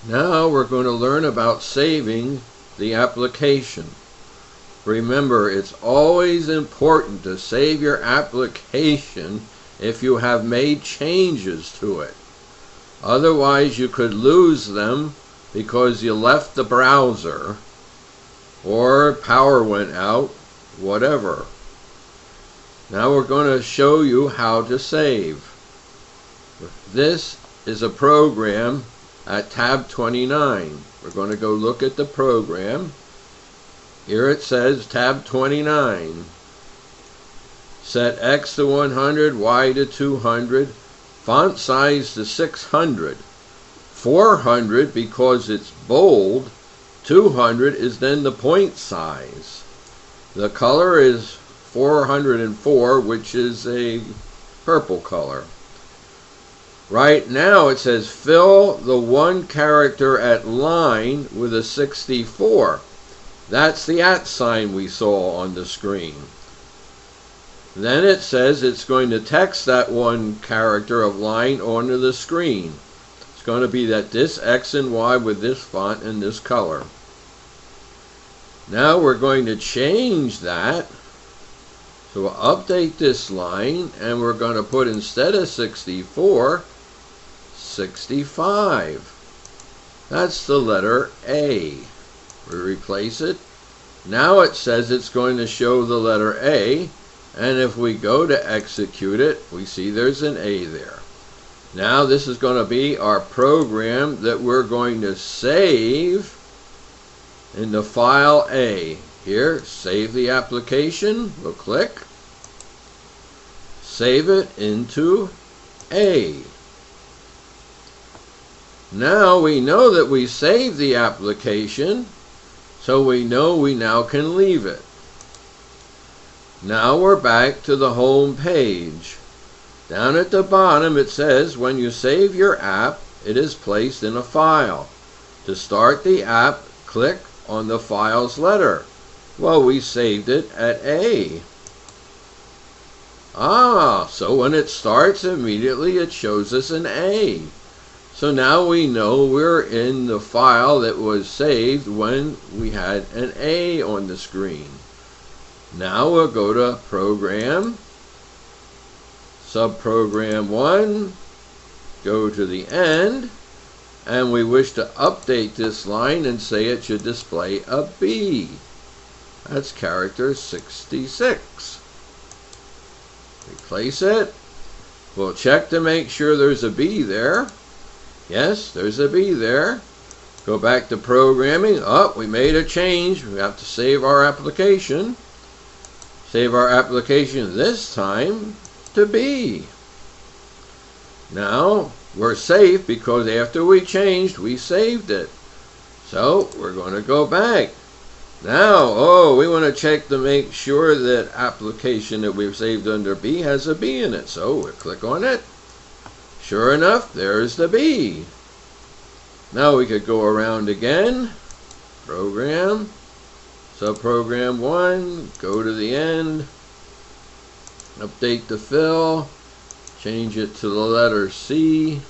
Now we're going to learn about saving the application. Remember, it's always important to save your application if you have made changes to it. Otherwise, you could lose them because you left the browser or power went out, whatever. Now we're going to show you how to save. This is a program at tab 29. We're going to go look at the program. Here it says tab 29. Set X to 100, Y to 200, font size to 600. 400 because it's bold, 200 is then the point size. The color is 404, which is a purple color. Right now it says fill the one character at line with a 64. That's the @ sign we saw on the screen. Then it says it's going to text that one character of line onto the screen. It's going to be that this X and Y with this font and this color. Now we're going to change that. So we'll update this line and we're going to put, instead of 64, 65. That's the letter A. We replace it. Now it says it's going to show the letter A, and if we go to execute it, we see there's an A there. Now this is going to be our program that we're going to save in the file A. Here, save the application. We'll click. Save it into A. Now we know that we saved the application, so we know we now can leave it. Now we're back to the home page. Down at the bottom it says when you save your app, it is placed in a file. To start the app, click on the file's letter. Well, we saved it at A. So when it starts, immediately it shows us an A. So now we know we're in the file that was saved when we had an A on the screen. Now we'll go to Program, Subprogram 1, go to the end, and we wish to update this line and say it should display a B. That's character 66. Replace it. We'll check to make sure there's a B there. Yes, there's a B there. Go back to programming. We made a change. We have to save our application. Save our application this time to B. Now we're safe because after we changed, we saved it. So we're going to go back. Now, we want to check to make sure that application that we've saved under B has a B in it. So we'll click on it. Sure enough, there's the B. Now we could go around again. Program, Subprogram 1, go to the end, update the fill, change it to the letter C. It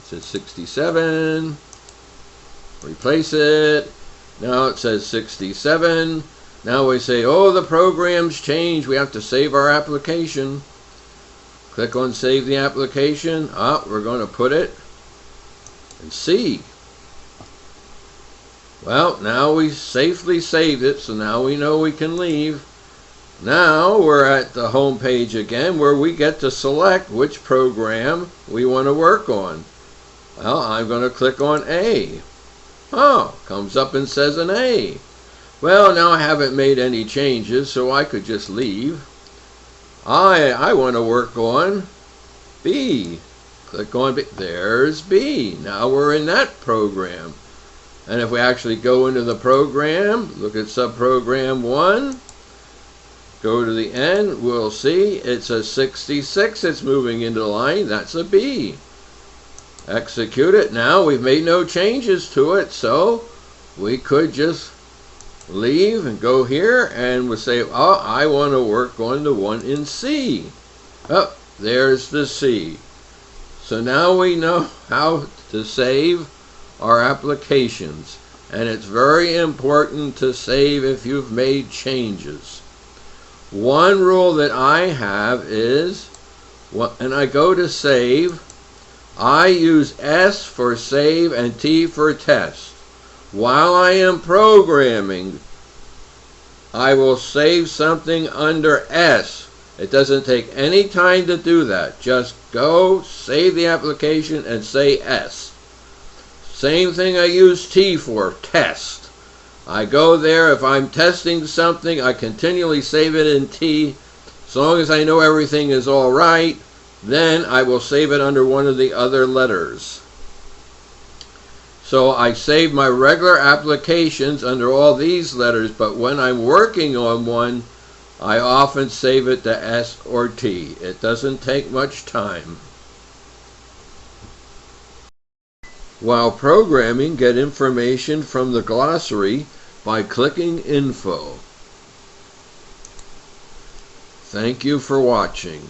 says 67. Replace it. Now it says 67. Now we say, the program's changed. We have to save our application. Click on Save the Application. We're going to put it in C. Well, now we safely saved it, so now we know we can leave. Now we're at the home page again, where we get to select which program we want to work on. Well, I'm going to click on A. Comes up and says an A. Well, now I haven't made any changes, so I could just leave. I want to work on B. Click on B. There's B. Now we're in that program. And if we actually go into the program, look at subprogram 1, go to the end, we'll see it's a 66. It's moving into the line. That's a B. Execute it. Now we've made no changes to it, so we could just leave and go here and we'll say, I want to work on the one in C. There's the C. So now we know how to save our applications, and it's very important to save if you've made changes. One rule that I have is, when I go to save, I use S for save and T for test. While I am programming, I will save something under S. It doesn't take any time to do that. Just go, save the application, and say S. Same thing I use T for, test. I go there, if I'm testing something, I continually save it in T. As long as I know everything is all right, then I will save it under one of the other letters. So I save my regular applications under all these letters, but when I'm working on one, I often save it to S or T. It doesn't take much time. While programming, get information from the glossary by clicking Info. Thank you for watching.